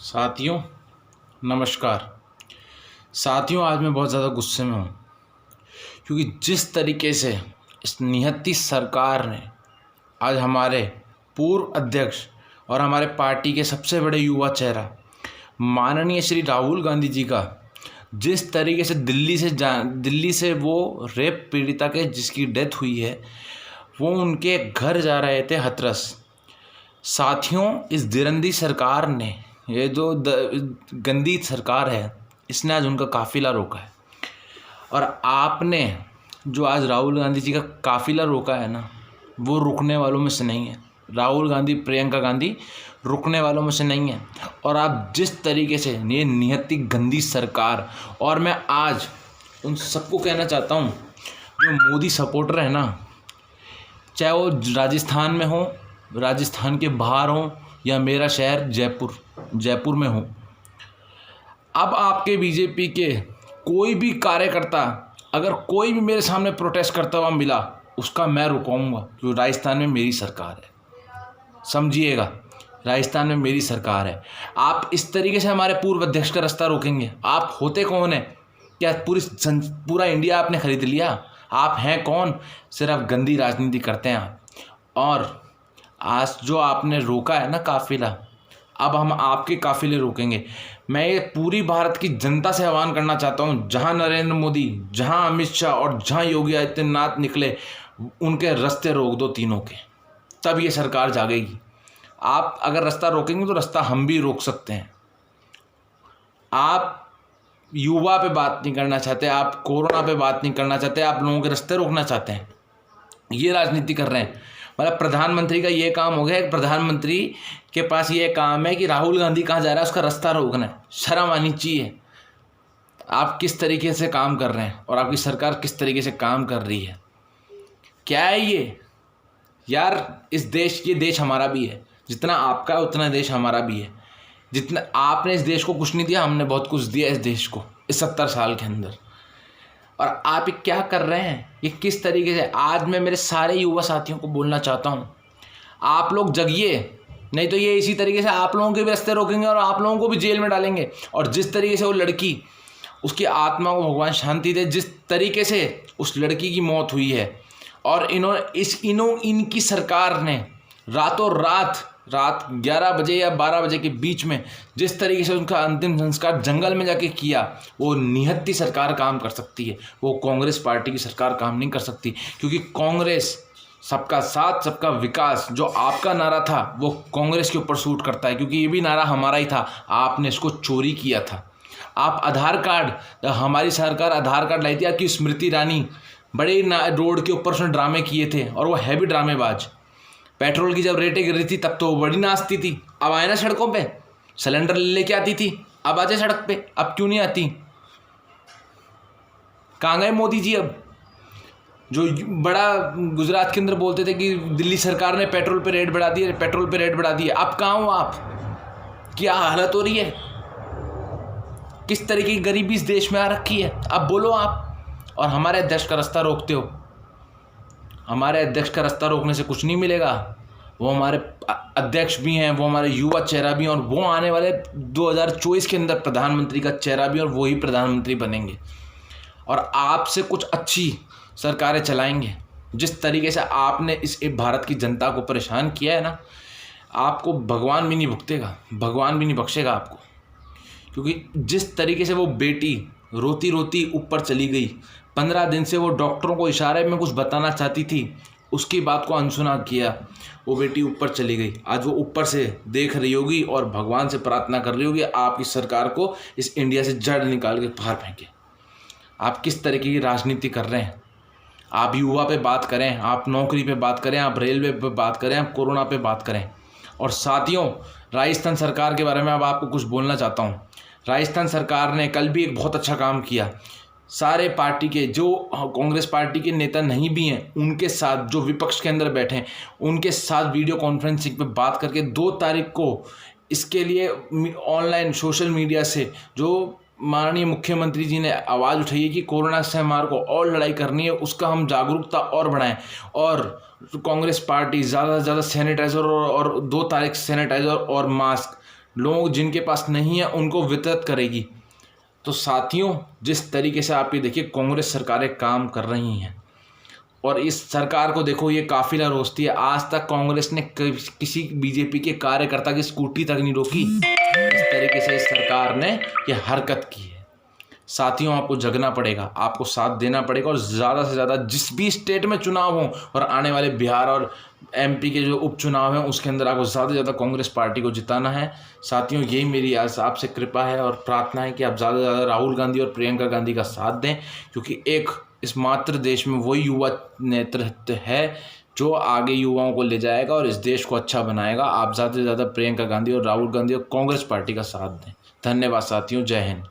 साथियों, नमस्कार। साथियों, आज मैं बहुत ज़्यादा गुस्से में हूँ क्योंकि जिस तरीके से इस निहत्ती सरकार ने आज हमारे पूर्व अध्यक्ष और हमारे पार्टी के सबसे बड़े युवा चेहरा माननीय श्री राहुल गांधी जी का जिस तरीके से दिल्ली से वो रेप पीड़िता के जिसकी डेथ हुई है वो उनके घर जा रहे थे हाथरस। साथियों, इस दिरंदी सरकार ने, ये जो गंदी सरकार है, इसने आज उनका काफ़िला रोका है। और आपने जो आज राहुल गांधी जी का काफ़िला रोका है ना, वो रुकने वालों में से नहीं है। राहुल गांधी, प्रियंका गांधी रुकने वालों में से नहीं है। और आप जिस तरीके से ये निहत्ती गंदी सरकार, और मैं आज उन सबको कहना चाहता हूँ जो मोदी सपोर्टर है ना, चाहे वो राजस्थान में हो, राजस्थान के बाहर हो, या मेरा शहर जयपुर में हो, अब आपके बीजेपी के कोई भी कार्यकर्ता अगर कोई भी मेरे सामने प्रोटेस्ट करता हुआ मिला, उसका मैं रुकाऊंगा, क्योंकि राजस्थान में मेरी सरकार है। समझिएगा, राजस्थान में मेरी सरकार है। आप इस तरीके से हमारे पूर्व अध्यक्ष का रास्ता रोकेंगे? आप होते कौन है? क्या पूरा इंडिया आपने खरीद लिया? आप हैं कौन? सिर्फ गंदी राजनीति करते हैं आप। और आज जो आपने रोका है ना काफिला, अब हम आपके काफिले रोकेंगे। मैं ये पूरी भारत की जनता से आह्वान करना चाहता हूँ, जहाँ नरेंद्र मोदी, जहाँ अमित शाह और जहाँ योगी आदित्यनाथ निकले, उनके रास्ते रोक दो तीनों के, तब ये सरकार जागेगी। आप अगर रास्ता रोकेंगे तो रास्ता हम भी रोक सकते हैं। आप युवा पे बात नहीं करना चाहते, आप कोरोना पे बात नहीं करना चाहते, आप लोगों के रास्ते रोकना चाहते हैं। ये राजनीति कर रहे हैं। मतलब प्रधानमंत्री का ये काम हो गया है, प्रधानमंत्री के पास ये काम है कि राहुल गांधी कहाँ जा रहा है उसका रास्ता रोकना है। शर्म आनी चाहिए। आप किस तरीके से काम कर रहे हैं और आपकी सरकार किस तरीके से काम कर रही है? क्या है ये यार? इस देश, ये देश हमारा भी है, जितना आपका है उतना देश हमारा भी है। जितना आपने इस देश को कुछ नहीं दिया, हमने बहुत कुछ दिया इस देश को इस 70 साल के अंदर। और आप ये क्या कर रहे हैं? ये किस तरीके से? आज मैं मेरे सारे युवा साथियों को बोलना चाहता हूँ, आप लोग जगिए, नहीं तो ये इसी तरीके से आप लोगों के भी रास्ते रोकेंगे और आप लोगों को भी जेल में डालेंगे। और जिस तरीके से वो लड़की, उसकी आत्मा को भगवान शांति दे, जिस तरीके से उस लड़की की मौत हुई है, और इनकी सरकार ने रातों रात 11 बजे या 12 बजे के बीच में जिस तरीके से उनका अंतिम संस्कार जंगल में जाके किया, वो निहत्ती सरकार काम कर सकती है। वो कांग्रेस पार्टी की सरकार काम नहीं कर सकती, क्योंकि कांग्रेस सबका साथ सबका विकास जो आपका नारा था वो कांग्रेस के ऊपर सूट करता है, क्योंकि ये भी नारा हमारा ही था। आपने इसको चोरी किया था। आप आधार कार्ड, हमारी सरकार आधार कार्ड लाई थी, आपकी स्मृति ईरानी बड़े रोड के ऊपर उसने ड्रामे किए थे, और वो है भी ड्रामेबाज। पेट्रोल की जब रेटें गिर रही थी तब तो वो बड़ी नाचती थी। अब आए ना सड़कों पे, सिलेंडर लेके आती थी, अब आ जाए सड़क पे, अब क्यों नहीं आती? कहाँ गए मोदी जी? अब जो बड़ा गुजरात के अंदर बोलते थे कि दिल्ली सरकार ने पेट्रोल पे रेट बढ़ा दिए, पेट्रोल पे रेट बढ़ा दिए, अब कहाँ हो आप? क्या हालत हो रही है? किस तरीके की गरीबी इस देश में आ रखी है? अब बोलो आप। और हमारे अध्यक्ष का रास्ता रोकते हो। हमारे अध्यक्ष का रास्ता रोकने से कुछ नहीं मिलेगा। वो हमारे अध्यक्ष भी हैं, वो हमारे युवा चेहरा भी हैं, और वो आने वाले 2024 के अंदर प्रधानमंत्री का चेहरा भी, और वो ही प्रधानमंत्री बनेंगे। और आपसे कुछ अच्छी सरकारें चलाएंगे। जिस तरीके से आपने इस भारत की जनता को परेशान किया है ना, आपको भगवान भी नहीं भुगतेगा, भगवान भी नहीं बख्शेगा आपको। क्योंकि जिस तरीके से वो बेटी रोती रोती ऊपर चली गई, 15 दिन से वो डॉक्टरों को इशारे में कुछ बताना चाहती थी, उसकी बात को अनसुना किया, वो बेटी ऊपर चली गई। आज वो ऊपर से देख रही होगी और भगवान से प्रार्थना कर रही होगी आपकी सरकार को इस इंडिया से जड़ निकाल के बाहर फेंके। आप किस तरीके की राजनीति कर रहे हैं? आप युवा पे बात करें, आप नौकरी पे बात करें, आप रेलवे पे बात करें, आप कोरोना पे बात करें। और साथियों, राजस्थान सरकार के बारे में अब आपको कुछ बोलना चाहता हूँ। राजस्थान सरकार ने कल भी एक बहुत अच्छा काम किया। सारे पार्टी के, जो कांग्रेस पार्टी के नेता नहीं भी हैं, उनके साथ, जो विपक्ष के अंदर बैठे हैं, उनके साथ वीडियो कॉन्फ्रेंसिंग पे बात करके 2 तारीख को इसके लिए ऑनलाइन सोशल मीडिया से जो माननीय मुख्यमंत्री जी ने आवाज़ उठाई है कि कोरोना से हमारे को और लड़ाई करनी है, उसका हम जागरूकता और बढ़ाएं। और कांग्रेस पार्टी ज़्यादा से ज़्यादा सैनिटाइज़र और 2 तारीख सैनिटाइज़र और मास्क लोग जिनके पास नहीं है उनको वितरित करेगी। तो साथियों, जिस तरीके से आप ये देखिए कांग्रेस सरकारें काम कर रही हैं और इस सरकार को देखो ये काफिला रोकती है। आज तक कांग्रेस ने किसी बीजेपी के कार्यकर्ता की स्कूटी तक नहीं रोकी। इस तरीके से इस सरकार ने ये हरकत की है। साथियों, आपको जगना पड़ेगा, आपको साथ देना पड़ेगा और ज़्यादा से ज़्यादा जिस भी स्टेट में चुनाव हो और आने वाले बिहार और एमपी के जो उपचुनाव हैं उसके अंदर आपको ज़्यादा से ज़्यादा कांग्रेस पार्टी को जिताना है। साथियों, यही मेरी आज आपसे कृपा है और प्रार्थना है कि आप ज़्यादा से ज़्यादा राहुल गांधी और प्रियंका गांधी का साथ दें, क्योंकि एक इस मात्र देश में वही युवा नेतृत्व है जो आगे युवाओं को ले जाएगा और इस देश को अच्छा बनाएगा। आप ज़्यादा से ज़्यादा प्रियंका गांधी और राहुल गांधी और कांग्रेस पार्टी का साथ दें। धन्यवाद साथियों, जय हिंद।